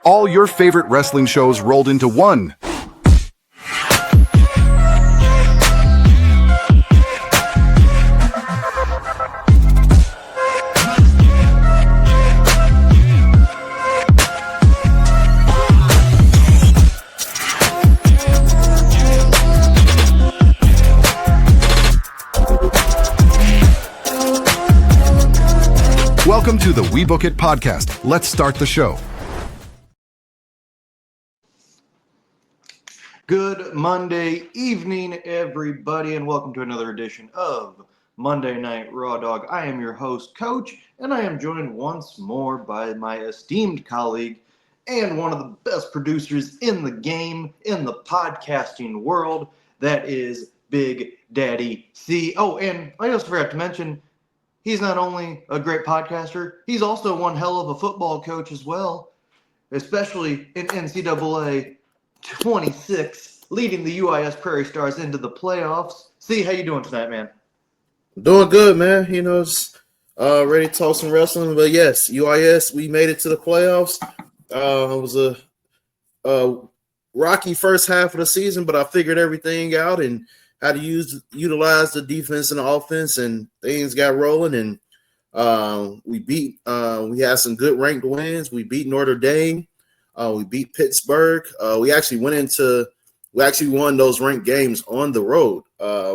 All your favorite wrestling shows rolled into one. Welcome to the WeBook It podcast. Let's start the show. Good Monday evening, everybody, and welcome to another edition of Monday Night Raw Dog. I am your host, Coach, and I am joined once more by my esteemed colleague and one of the best producers in the game, in the podcasting world, that is Big Daddy C. Oh, and I also forgot to mention, he's not only a great podcaster, he's also one hell of a football coach as well, especially in NCAA 26, leading the UIS Prairie Stars into the playoffs. See, how you doing tonight, man? Doing good, man. You know, it's ready to talk some wrestling. But yes, UIS, we made it to the playoffs. It was a rocky first half of the season, but I figured everything out and how to utilize the defense and the offense, and things got rolling. And we had some good ranked wins. We beat Notre Dame. We beat Pittsburgh. We actually won those ranked games on the road.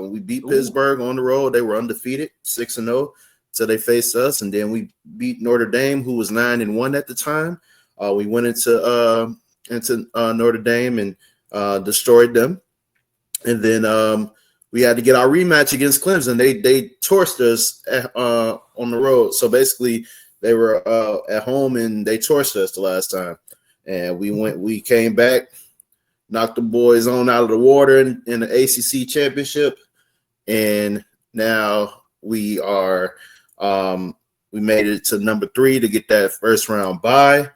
We beat Pittsburgh on the road. They were undefeated, 6-0, so they faced us. And then we beat Notre Dame, who was 9-1 at the time. We went into Notre Dame and destroyed them. And then we had to get our rematch against Clemson. They torched us on the road. So basically, they were at home and they torched us the last time. And we came back, knocked the boys out of the water in the ACC championship, and now we made it to number 3 to get that first round bye.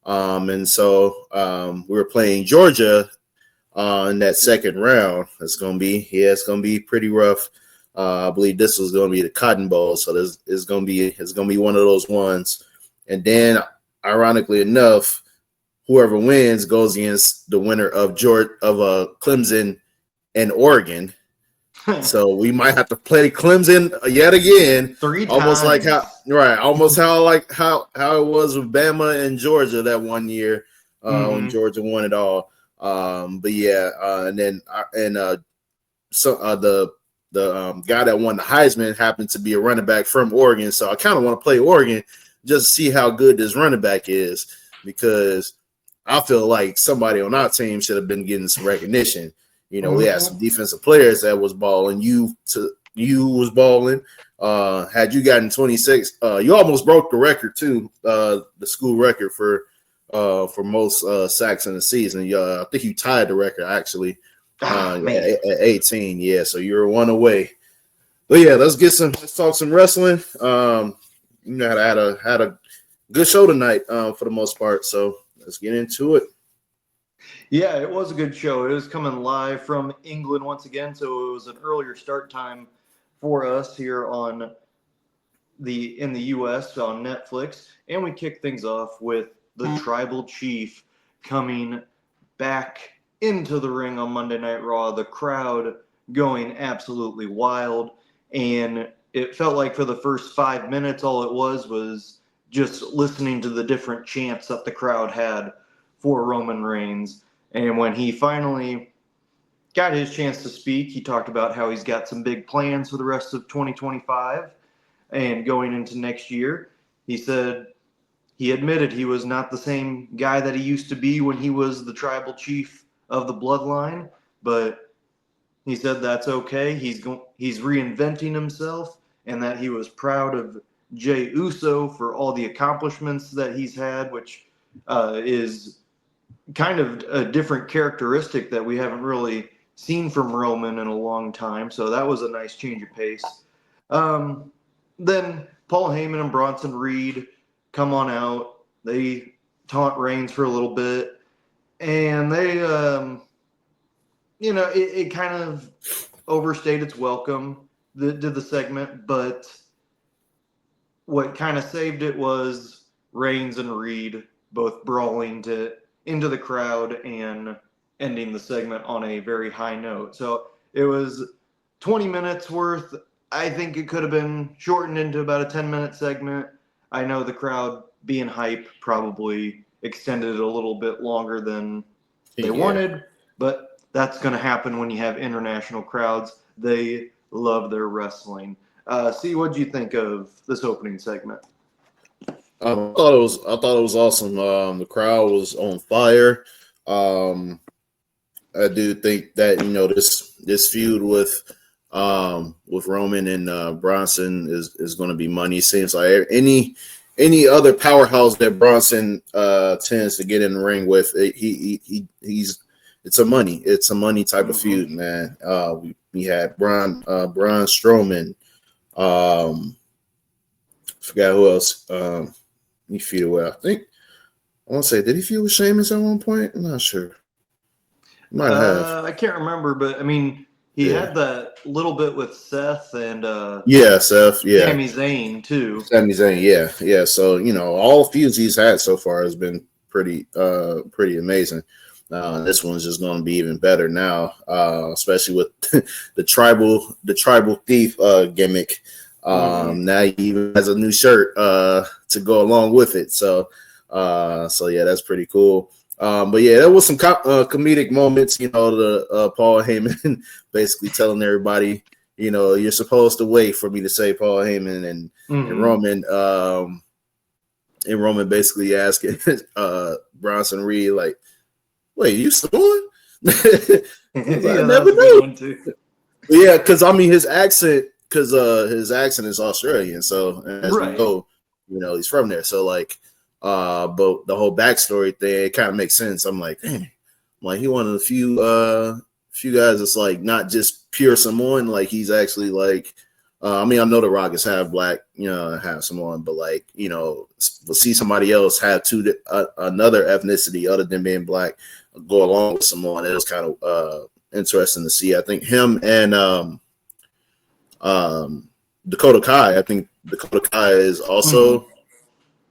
And so we were playing Georgia in that second round. It's gonna be pretty rough. I believe this was gonna be the Cotton Bowl, so it's gonna be one of those ones. And then, ironically enough, whoever wins goes against the winner of Clemson and Oregon. So we might have to play Clemson yet again. 3 times. Almost like how it was with Bama and Georgia that one year when Georgia won it all. But yeah, the guy that won the Heisman happened to be a running back from Oregon. So I kind of want to play Oregon just to see how good this running back is, because I feel like somebody on our team should have been getting some recognition. You know, we had some defensive players that was balling. You was balling. Had you gotten 26, you almost broke the record too, the school record for most sacks in the season. I think you tied the record actually at 18. Yeah, so you're one away. But yeah, let's talk some wrestling. You know, had a good show tonight for the most part. So let's get into it. Yeah, it was a good show. It was coming live from England once again, so it was an earlier start time for us here in the U.S. on Netflix. And we kicked things off with the Tribal Chief coming back into the ring on Monday Night Raw. The crowd going absolutely wild, and it felt like for the first 5 minutes, all it was just listening to the different chants that the crowd had for Roman Reigns. And when he finally got his chance to speak, he talked about how he's got some big plans for the rest of 2025 and going into next year. He said he admitted he was not the same guy that he used to be when he was the tribal chief of the bloodline, but he said that's okay. He's reinventing himself, and that he was proud of Jey Uso for all the accomplishments that he's had, which is kind of a different characteristic that we haven't really seen from Roman in a long time. So that was a nice change of pace. Then Paul Heyman and Bronson Reed come on out. They taunt Reigns for a little bit, and they, it kind of overstayed its welcome, did the segment, but what kind of saved it was Reigns and Reed both brawling to into the crowd and ending the segment on a very high note. So it was 20 minutes worth. I think it could have been shortened into about a 10-minute segment. I know the crowd being hype probably extended it a little bit longer than they wanted, but that's going to happen when you have international crowds. They love their wrestling. See, what do you think of this opening segment? I thought it was awesome. The crowd was on fire. I do think that this feud with Roman and Bronson is going to be money. It seems like any other powerhouse that Bronson tends to get in the ring with, it's a money type of feud, man. We had Bron Strowman. Forgot who else. He feuded with. I think I want to say, did he feud with Sheamus at one point? I'm not sure. Might have. I can't remember, but I mean, he had that little bit with Seth and Seth, Sami Zayn too. Sami Zayn, yeah. So all feuds he's had so far has been pretty amazing. This one's just going to be even better now, especially with the tribal thief gimmick. Now he even has a new shirt to go along with it. So yeah, that's pretty cool. But yeah, there was some comedic moments. The Paul Heyman basically telling everybody, you're supposed to wait for me to say Paul Heyman and Roman. And Roman basically asking Bronson Reed, like, wait, you still I never knew. Yeah, because his accent is Australian, so as we know, he's from there. So but the whole backstory thing, it kind of makes sense. I'm like, damn, he one of the few guys that's not just pure Samoan, he's actually I know the Rock is half black, half Samoan, but we'll see somebody else have another ethnicity other than being black go along with Samoan. It was kind of interesting to see. I think him and Dakota Kai. I think Dakota Kai is also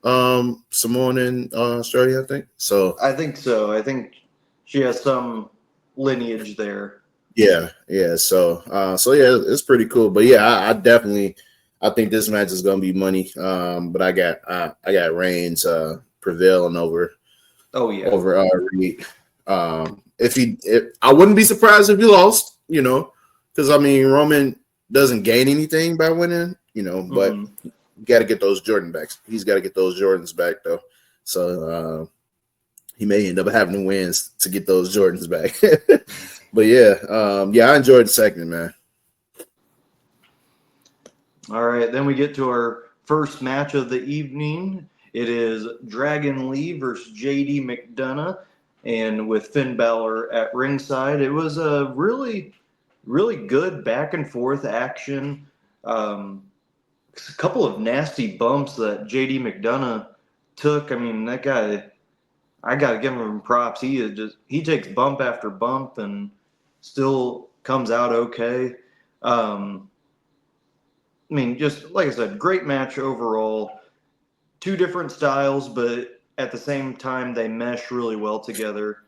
Samoan in Australia. I think so. I think she has some lineage there. Yeah. So yeah, it's pretty cool. But yeah, I think this match is gonna be money. But I got Reigns prevailing over. Over Reed. If I wouldn't be surprised if he lost. Because Roman doesn't gain anything by winning. But you got to get those Jordan backs. He's got to get those Jordans back though. So he may end up having to wins to get those Jordans back. But yeah, I enjoyed the segment, man. All right, then we get to our first match of the evening. It is Dragon Lee versus JD McDonough, and with Finn Balor at ringside. It was a really, really good back and forth action. A couple of nasty bumps that JD McDonough took. That guy, I got to give him props. He takes bump after bump and still comes out okay. Just like I said, great match overall. Two different styles, but at the same time, they mesh really well together.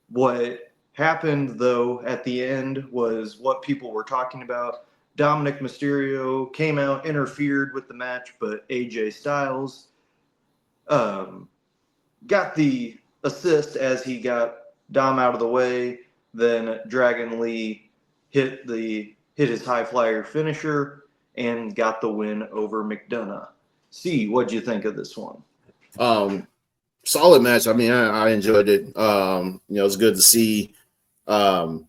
What happened, though, at the end was what people were talking about. Dominic Mysterio came out, interfered with the match, but AJ Styles got the assist as he got Dom out of the way. Then Dragon Lee hit his high flyer finisher and got the win over McDonough. C, what'd you think of this one? Solid match. I enjoyed it. It's good to see the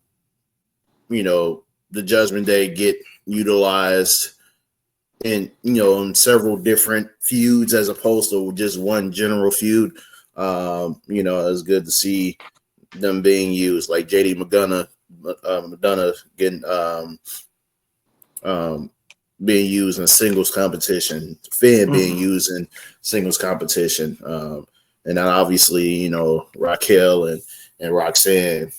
Judgment Day get utilized in several different feuds as opposed to just one general feud. It's good to see them being used, like JD McDonough getting being used in singles competition, Finn being used in singles competition, and then obviously Raquel and Roxanne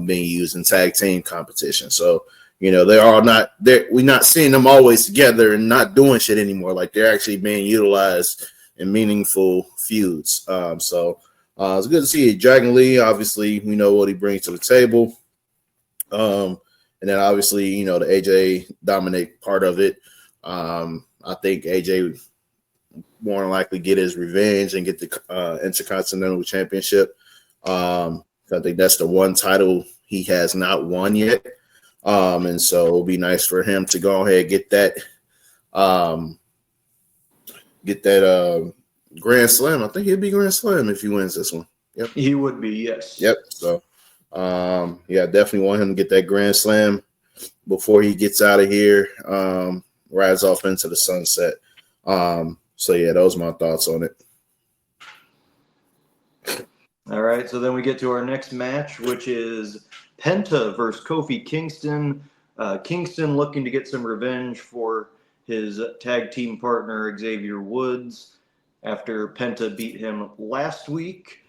being used in tag team competition. So they're all not there. We're not seeing them always together and not doing shit anymore. They're actually being utilized in meaningful feuds. So It's good to see Dragon Lee. Obviously, we know what he brings to the table. And then obviously, the AJ dominate part of it. I think AJ more than likely get his revenge and get the Intercontinental Championship. I think that's the one title he has not won yet. And so it'll be nice for him to go ahead and get that Grand Slam. I think he'll be Grand Slam if he wins this one. Yep. He would be, yes. Yep. So definitely want him to get that Grand Slam before he gets out of here, rides off into the sunset. Those are my thoughts on it. All right, so then we get to our next match, which is Penta versus Kofi Kingston. Kingston looking to get some revenge for his tag team partner, Xavier Woods, after Penta beat him last week.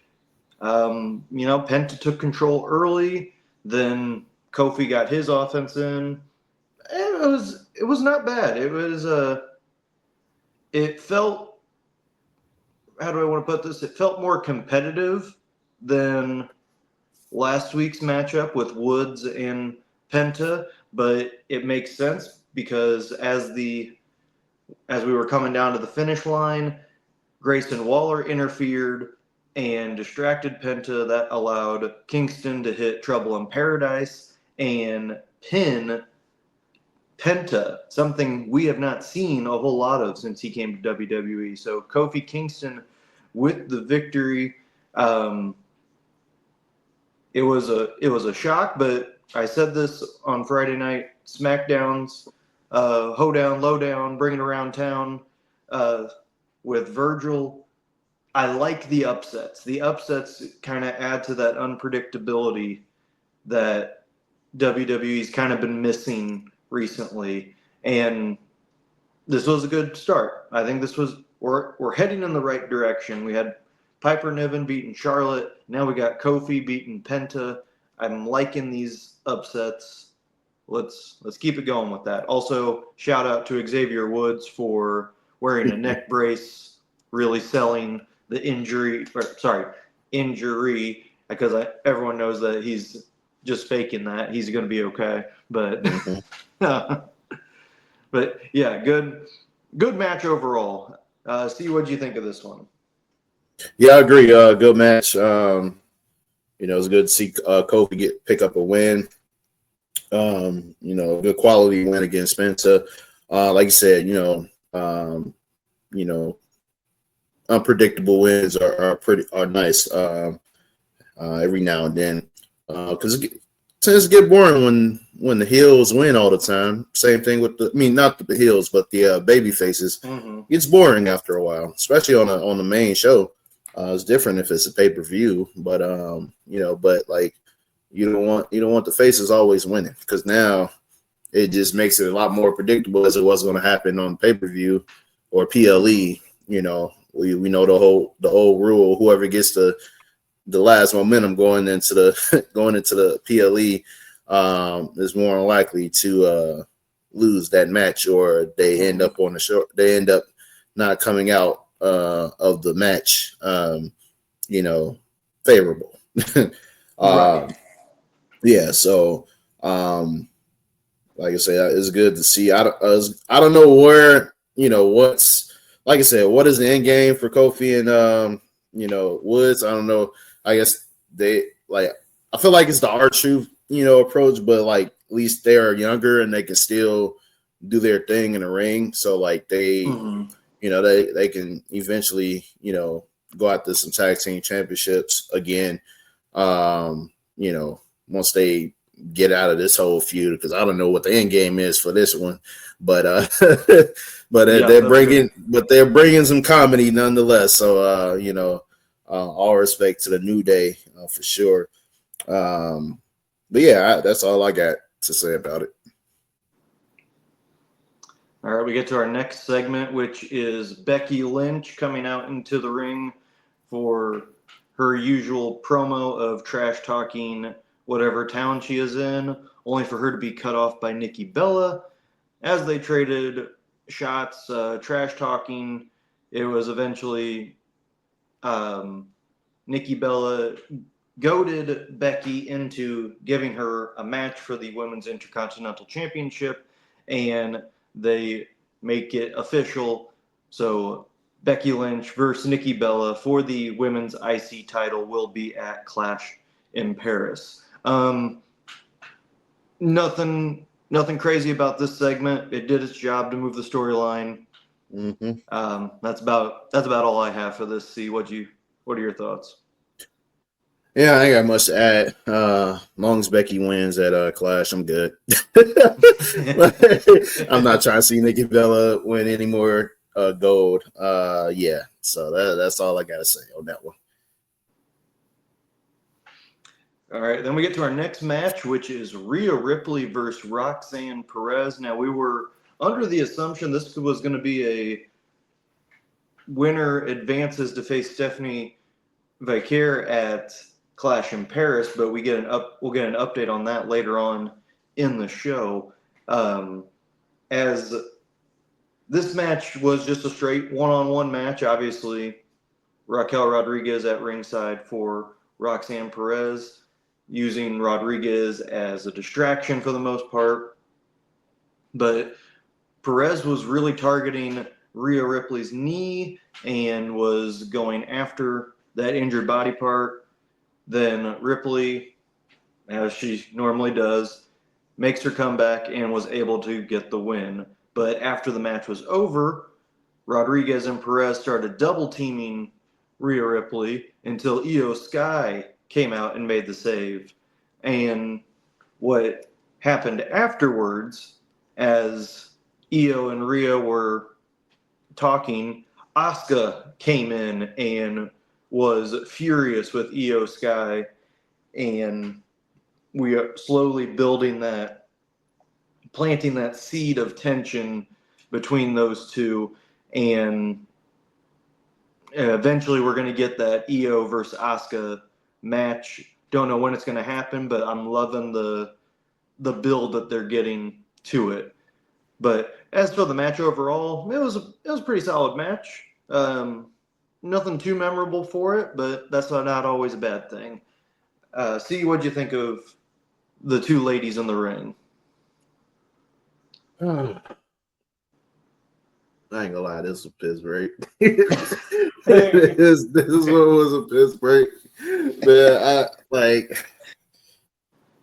Penta took control early, then Kofi got his offense in. It was not bad. It felt, how do I want to put this? It felt more competitive than last week's matchup with Woods and Penta, but it makes sense because as we were coming down to the finish line, Grayson Waller interfered and distracted Penta. That allowed Kingston to hit Trouble in Paradise and pin Penta, something we have not seen a whole lot of since he came to WWE. So Kofi Kingston with the victory. It was a shock, but I said this on Friday night SmackDowns, hoedown, lowdown, bringing around town with Virgil. I like the upsets. The upsets kind of add to that unpredictability that WWE's kind of been missing recently, and this was a good start. I think we're heading in the right direction. We had Piper Niven beating Charlotte. Now we got Kofi beating Penta. I'm liking these upsets. Let's keep it going with that. Also, shout out to Xavier Woods for wearing a neck brace, really selling the injury, because everyone knows that he's just faking that. He's going to be okay. But but yeah, good match overall. Steve, what did you think of this one? Yeah, I agree. Good match. It's good to see Kofi pick up a win. Good quality win against Penta. Like you said, unpredictable wins are nice every now and then, because it tends to get boring when the heels win all the time. Same thing with not the heels, but the baby faces. Mm-hmm. It's boring after a while, especially on the main show. It's different if it's a pay-per-view, but but like you don't want the faces always winning, because now it just makes it a lot more predictable as it was going to happen on pay-per-view or PLE. We know the whole rule. Whoever gets the last momentum going into the PLE is more likely to lose that match, or they end up on the show. They end up not coming out of the match, favorable. Right. Yeah. So, like I said, it's good to see. I don't know where, what's, like I said, what is the end game for Kofi and Woods? I don't know. I guess I feel like it's the R-Truth, approach, but like at least they are younger and they can still do their thing in the ring. So like they, they can eventually, go after some tag team championships again. Once they get out of this whole feud, because I don't know what the end game is for this one, but they're bringing some comedy nonetheless. So all respect to the New Day for sure. But yeah, that's all I got to say about it. All right, we get to our next segment, which is Becky Lynch coming out into the ring for her usual promo of trash talking whatever town she is in, only for her to be cut off by Nikki Bella. As they traded shots, trash talking, it was eventually Nikki Bella goaded Becky into giving her a match for the Women's Intercontinental Championship, and they make it official. So Becky Lynch versus Nikki Bella for the Women's IC title will be at Clash in Paris. Nothing crazy about this segment. It did its job to move the storyline. That's about all I have for this. See, what are your thoughts? Yeah, I ain't got much to add. Long as Becky wins at Clash, I'm good. I'm not trying to see Nikki Bella win any more gold. Yeah, so that's all I gotta say on that one. All right, then we get to our next match, which is Rhea Ripley versus Roxanne Perez. Now, we were under the assumption this was going to be a winner advances to face Stephanie Vicaire at Clash in Paris, but we'll get an update on that later on in the show. As this match was just a straight one-on-one match, obviously Raquel Rodriguez at ringside for Roxanne Perez, using Rodriguez as a distraction for the most part. But Perez was really targeting Rhea Ripley's knee and was going after that injured body part. Then Ripley, as she normally does, makes her comeback and was able to get the win. But after the match was over, Rodriguez and Perez started double teaming Rhea Ripley until Io Sky came out and made the save. And what happened afterwards, as Io and Rhea were talking, Asuka came in and was furious with Io Sky, and we are slowly planting that seed of tension between those two, and eventually we're going to get that Io versus Asuka match. Don't know when it's going to happen, but I'm loving the build that they're getting to it. But as for the match overall, it was a pretty solid match. Nothing too memorable for it, but that's not always a bad thing. See, what'd you think of the two ladies in the ring? I ain't gonna lie, this was a piss break. this one was a piss break. Man, I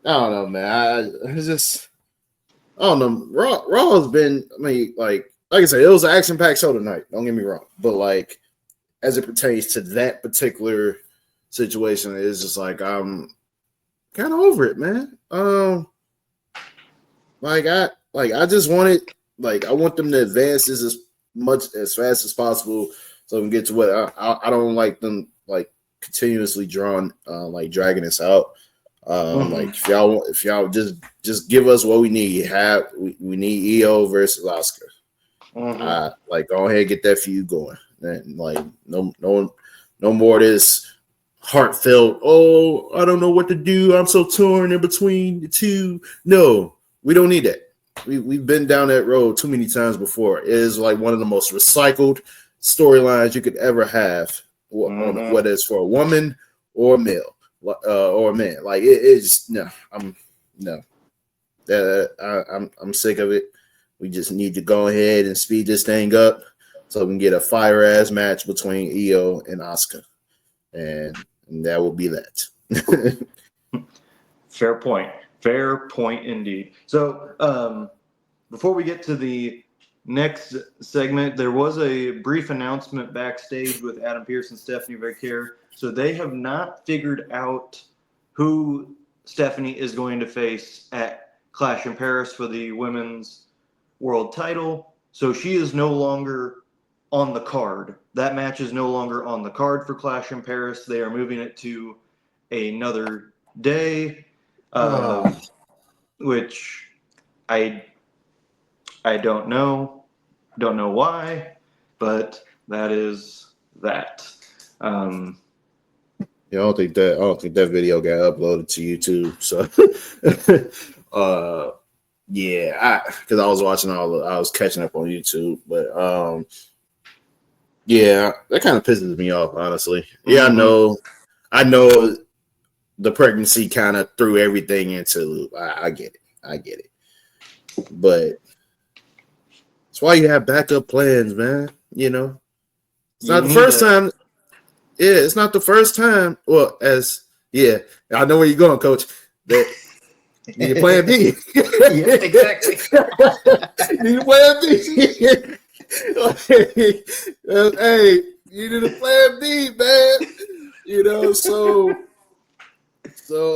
don't know, man. I don't know. Raw has been, like I said, it was an action-packed show tonight. Don't get me wrong, but like as it pertains to that particular situation, it's just like I'm kind of over it, man. I just wanted, I want them to advance this as fast as possible so we can get to what I don't like them continuously dragging this out. If y'all just give us what we need. We need Io versus Asuka. Go ahead and get that feud going. And no more of this heartfelt, oh, I don't know what to do, I'm so torn in between the two. No, we don't need that. We've been down that road too many times before. It is like one of the most recycled storylines you could ever have, whether it's for a woman or a male or a man. I'm sick of it. We just need to go ahead and speed this thing up so we can get a fire ass match between Io and Asuka, and that will be that. Fair point indeed. So before we get to the next segment, there was a brief announcement backstage with Adam Pearce and Stephanie Vicaire. So they have not figured out who Stephanie is going to face at Clash in Paris for the women's world title. So she is no longer on the card. That match is no longer on the card for Clash in Paris. They are moving it to another day, which I don't know why, but that is that. Yeah, I don't think that video got uploaded to YouTube. So, because I was watching I was catching up on YouTube, but yeah, that kind of pisses me off, honestly. Yeah, I know I know the pregnancy kind of threw everything into loop. I get it. But that's why you have backup plans, man. You know, it's not the first time. Yeah, it's not the first time. Well, I know where you're going, Coach. That you need a plan B. Yeah, exactly. You need a plan B. Hey, you need a plan B, man. You know, so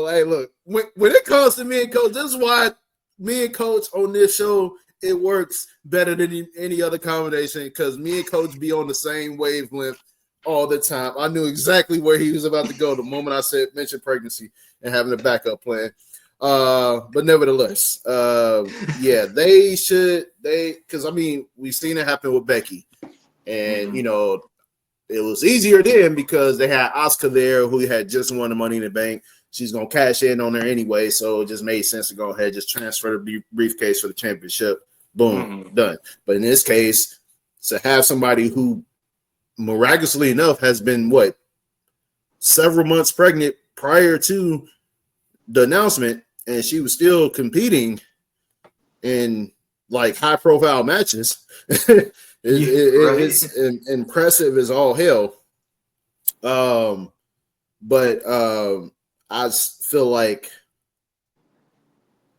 hey, look, when it comes to me and Coach, this is why me and Coach on this show, it works better than any other combination because me and Coach be on the same wavelength all the time. I knew exactly where he was about to go the moment I mentioned pregnancy and having a backup plan. But nevertheless, because I mean, we've seen it happen with Becky, and you know, it was easier then because they had Asuka there who had just won the Money in the Bank. She's gonna cash in on her anyway, so it just made sense to go ahead, just transfer the briefcase for the championship. Boom, done. But in this case, to have somebody who miraculously enough has been several months pregnant prior to the announcement, and she was still competing in like high profile matches. It's impressive as all hell. But I feel like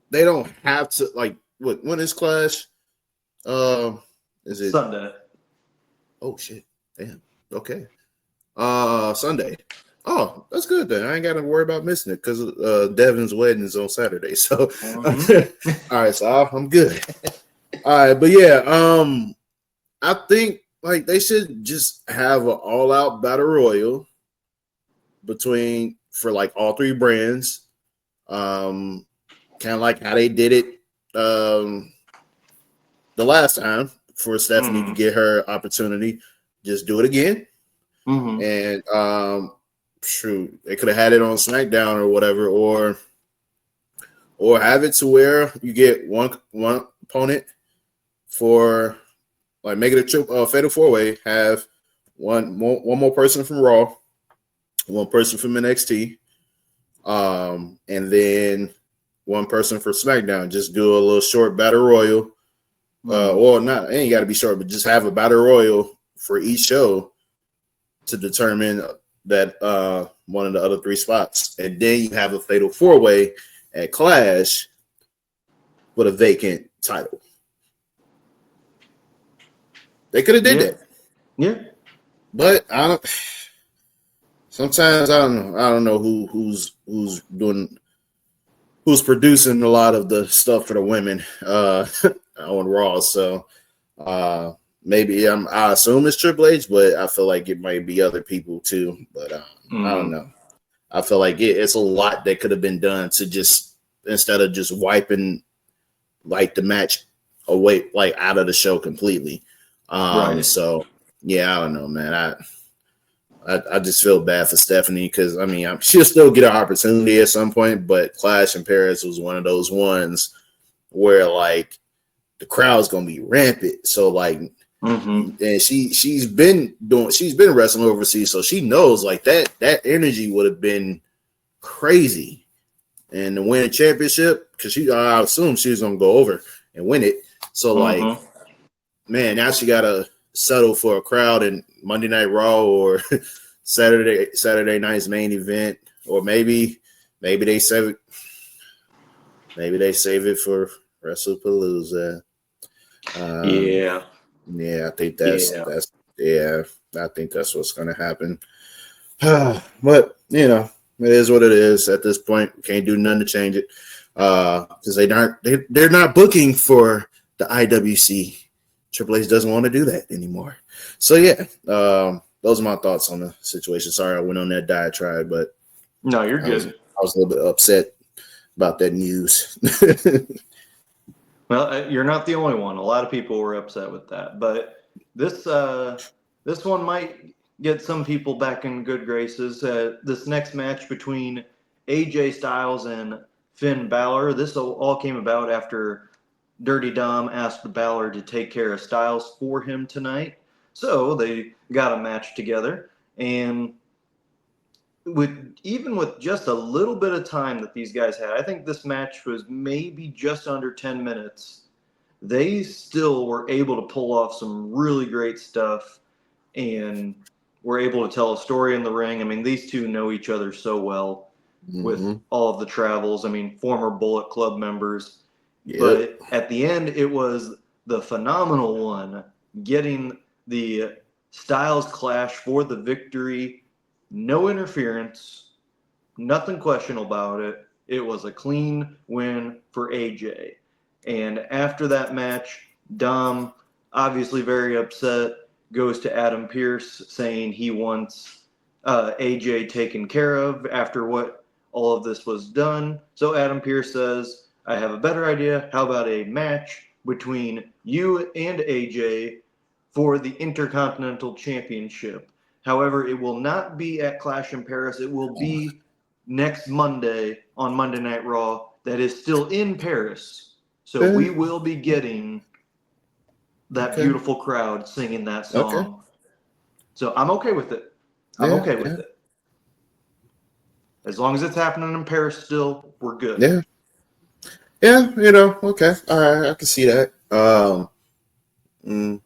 they don't have to when is Clash? Is it Sunday? Oh shit. Damn. Okay. Sunday. Oh, that's good then. I ain't got to worry about missing it because Devin's wedding is on Saturday. So, all right, so I'm good. All right, but yeah, I think they should just have an all-out battle royal for all three brands, kind of like how they did it the last time for Stephanie to get her opportunity. Just do it again. And shoot, they could have had it on SmackDown or whatever, or have it to where you get one opponent for make it a fatal four-way. Have one more person from Raw, one person from NXT, and then one person for SmackDown. Just do a little short battle royal, or not. It ain't got to be short, but just have a battle royal for each show to determine that one of the other three spots, and then you have a fatal four-way at Clash with a vacant title. They could have did that. Yeah. But I don't. Sometimes I don't know who's producing a lot of the stuff for the women on Raw. So maybe I assume it's Triple H, but I feel like it might be other people too. But I don't know. I feel like it's a lot that could have been done to just instead of just wiping the match away out of the show completely. Right. So yeah, I don't know, man. I just feel bad for Stephanie because I mean she'll still get an opportunity at some point, but Clash in Paris was one of those ones where the crowd's gonna be rampant. So and she's been wrestling overseas, so she knows that energy would have been crazy. And to win a championship, because I assume she was gonna go over and win it. So man, now she gotta settle for a crowd in Monday Night Raw or Saturday night's main event, or maybe they save it. Maybe they save it for WrestlePalooza. Yeah, I think I think that's what's gonna happen. But it is what it is at this point. We can't do nothing to change it because they're not booking for the IWC. Triple H doesn't want to do that anymore. So yeah, those are my thoughts on the situation. Sorry I went on that diatribe, but no, you're good. I was a little bit upset about that news. Well, you're not the only one. A lot of people were upset with that, but this one might get some people back in good graces. This next match between AJ Styles and Finn Balor. This all came about after Dirty Dom asked Balor to take care of Styles for him tonight. So they got a match together, and with just a little bit of time that these guys had, I think this match was maybe just under 10 minutes. They still were able to pull off some really great stuff and were able to tell a story in the ring. I mean, these two know each other so well with all of the travels. I mean, former Bullet Club members. Yep. But at the end, it was the phenomenal one getting the Styles Clash for the victory. No interference, nothing questionable about it. It was a clean win for AJ. And after that match, Dom, obviously very upset, goes to Adam Pearce saying he wants AJ taken care of after what all of this was done. So Adam Pearce says, I have a better idea. How about a match between you and AJ for the Intercontinental Championship? However, it will not be at Clash in Paris. It will be next Monday on Monday Night Raw. That is still in Paris. So we will be getting that beautiful crowd singing that song. Okay. So I'm okay with it. I'm okay with it. As long as it's happening in Paris still, we're good. Yeah. Yeah, okay. All right, I can see that. I can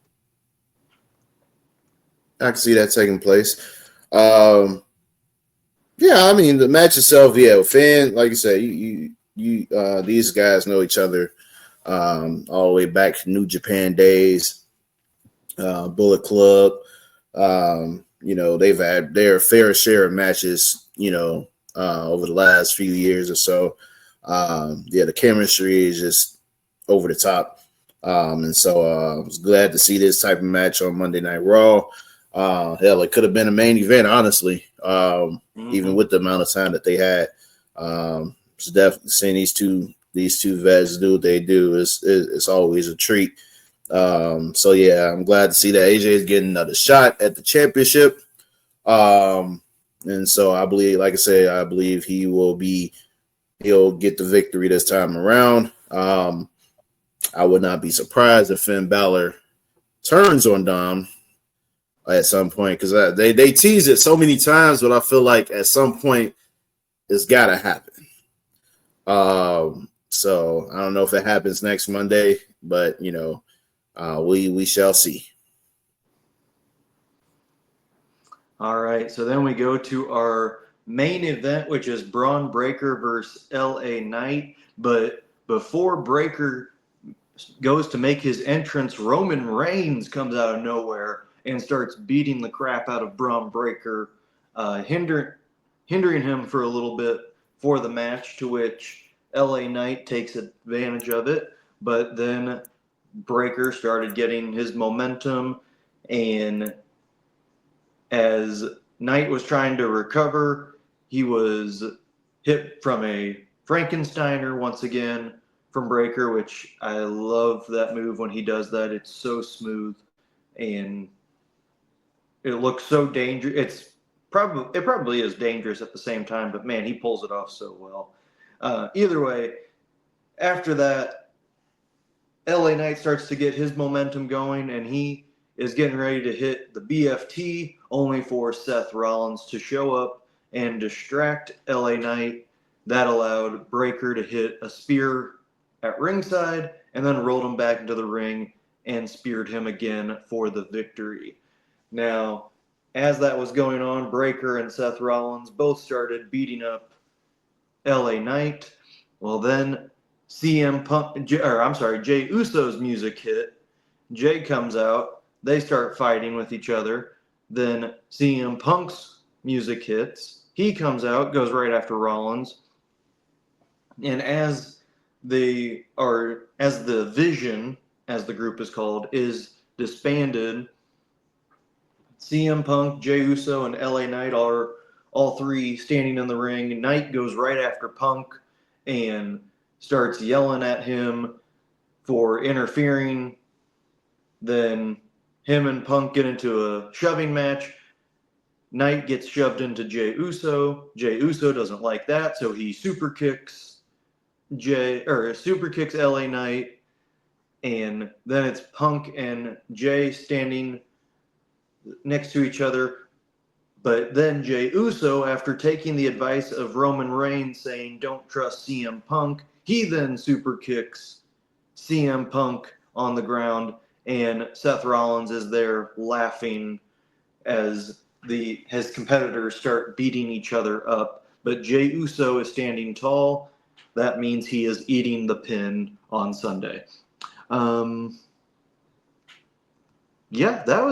see that taking place. Yeah, I mean the match itself, fan, like you said, you these guys know each other all the way back to New Japan days, Bullet Club. They've had their fair share of matches, over the last few years or so. The chemistry is just over the top. And so I was glad to see this type of match on Monday Night Raw. Hell, it could have been a main event, honestly, even with the amount of time that they had. It's definitely seeing these two vets do what they do is always a treat. So yeah, I'm glad to see that AJ is getting another shot at the championship. And so I believe, like I said, I believe he'll get the victory this time around. I would not be surprised if Finn Balor turns on Dom at some point, because they tease it so many times, but I feel like at some point it's got to happen. So I don't know if it happens next Monday, but we shall see. All right, so then we go to our main event, which is Braun Breaker versus LA Knight. But before Breaker goes to make his entrance, Roman Reigns comes out of nowhere and starts beating the crap out of Braun Breaker, hindering him for a little bit for the match, to which LA Knight takes advantage of it. But then Breaker started getting his momentum, and as Knight was trying to recover, he was hit from a Frankensteiner once again from Breaker, which I love that move when he does that. It's so smooth and it looks so dangerous. It probably is dangerous at the same time, but man, he pulls it off so well. Either way, after that, LA Knight starts to get his momentum going, and he is getting ready to hit the BFT, only for Seth Rollins to show up and distract LA Knight. That allowed Breaker to hit a spear at ringside, and then rolled him back into the ring and speared him again for the victory. Now, as that was going on, Breaker and Seth Rollins both started beating up LA Knight. Well, then Jay Uso's music hit. Jay comes out. They start fighting with each other. Then CM Punk's music hits. He comes out, goes right after Rollins. And as the Vision, as the group is called, is disbanded, CM Punk, Jey Uso, and LA Knight are all three standing in the ring. Knight goes right after Punk and starts yelling at him for interfering. Then him and Punk get into a shoving match. Knight gets shoved into Jey Uso. Jey Uso doesn't like that, so he super kicks LA Knight. And then it's Punk and Jey standing next to each other. But then Jey Uso, after taking the advice of Roman Reigns saying don't trust CM Punk, he then super kicks CM Punk on the ground, and Seth Rollins is there laughing as his competitors start beating each other up. But Jey Uso is standing tall. That means he is eating the pin on Sunday. Yeah, that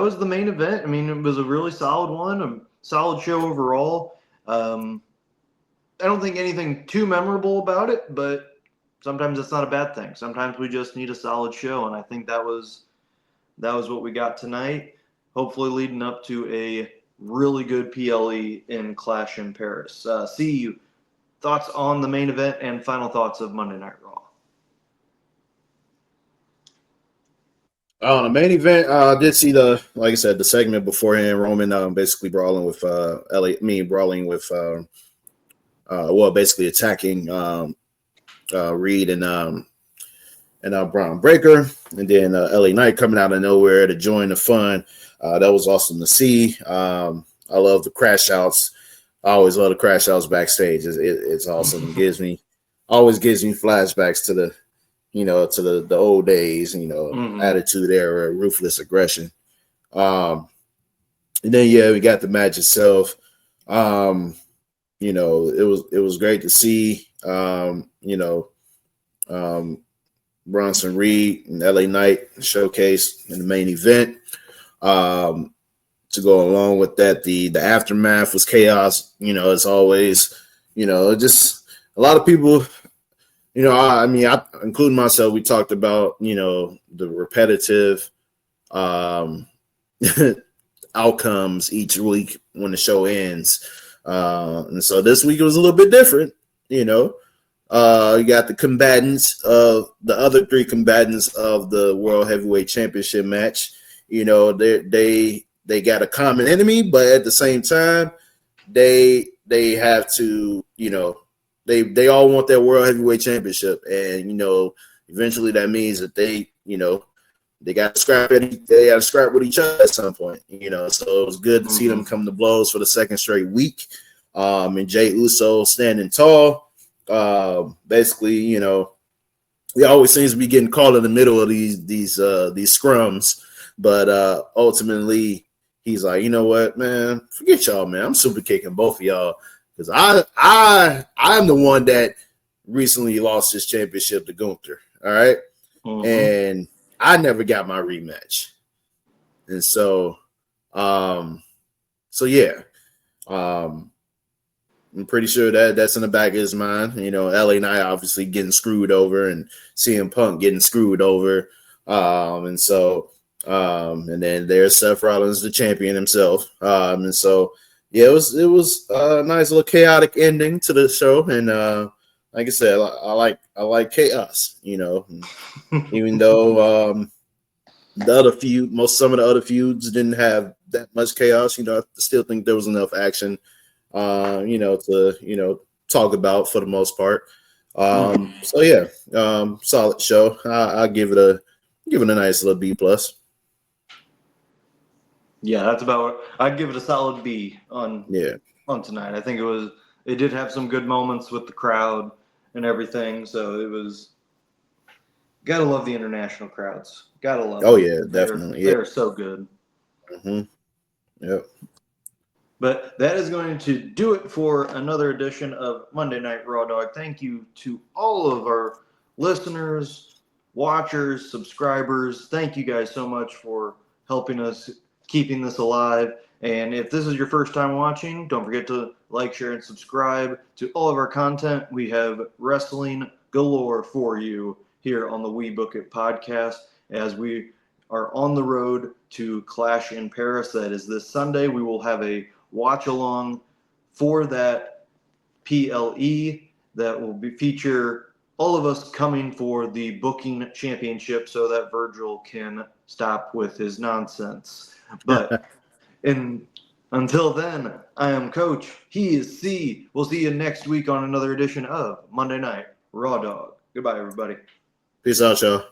was the main event. I mean, it was a really solid one, a solid show overall. I don't think anything too memorable about it, but sometimes it's not a bad thing. Sometimes we just need a solid show, and I think that was what we got tonight. Hopefully, leading up to a really good PLE in Clash in Paris. See you. Thoughts on the main event and final thoughts of Monday Night Raw. On the main event, I did see like I said, the segment beforehand. Roman basically brawling with basically attacking Reed and Braun Breaker, and then LA Knight coming out of nowhere to join the fun. That was awesome to see. I love the crash outs. I always love the crash outs backstage. It's awesome. It always gives me flashbacks to the old days, attitude era, ruthless aggression. And then we got the match itself. It was great to see. Bronson Reed and LA Knight showcase in the main event. To go along with that, the aftermath was chaos. As always, just a lot of people. I including myself, we talked about, the repetitive outcomes each week when the show ends. And so this week it was a little bit different, you got the other three combatants of the World Heavyweight Championship match. They got a common enemy, but at the same time, they have to, they all want their World Heavyweight Championship, and eventually that means that they got to scrap it. They got to scrap with each other at some point. So it was good to see them come to blows for the second straight week. And Jey Uso standing tall. Basically, he always seems to be getting caught in the middle of these scrums, but ultimately he's like, you know what, man, forget y'all, man. I'm super kicking both of y'all. Because I'm the one that recently lost his championship to Gunther, all right? And I never got my rematch. And so yeah. I'm pretty sure that's in the back of his mind. LA Knight obviously getting screwed over and CM Punk getting screwed over. And then there's Seth Rollins, the champion himself. And so yeah, it was a nice little chaotic ending to the show, and like I said, I like chaos, even though some of the other feuds didn't have that much chaos. I still think there was enough action, to talk about for the most part. So yeah, solid show. I'll give it a nice little B+. Yeah, that's about. I'd give it a solid B on tonight. I think it did have some good moments with the crowd and everything. So it was. Gotta love the international crowds. Gotta love. Oh them. yeah, definitely. They're so good. Yep. But that is going to do it for another edition of Monday Night Raw Dog. Thank you to all of our listeners, watchers, subscribers. Thank you guys so much for helping us keeping this alive. And if this is your first time watching, don't forget to like, share, and subscribe to all of our content. We have wrestling galore for you here on the WeBook It podcast as we are on the road to Clash in Paris. That is this Sunday. We will have a watch along for that PLE that will feature all of us coming for the booking championship so that Virgil can stop with his nonsense. But until then, I am Coach. He is C. We'll see you next week on another edition of Monday Night Raw Dog. Goodbye, everybody. Peace out, y'all.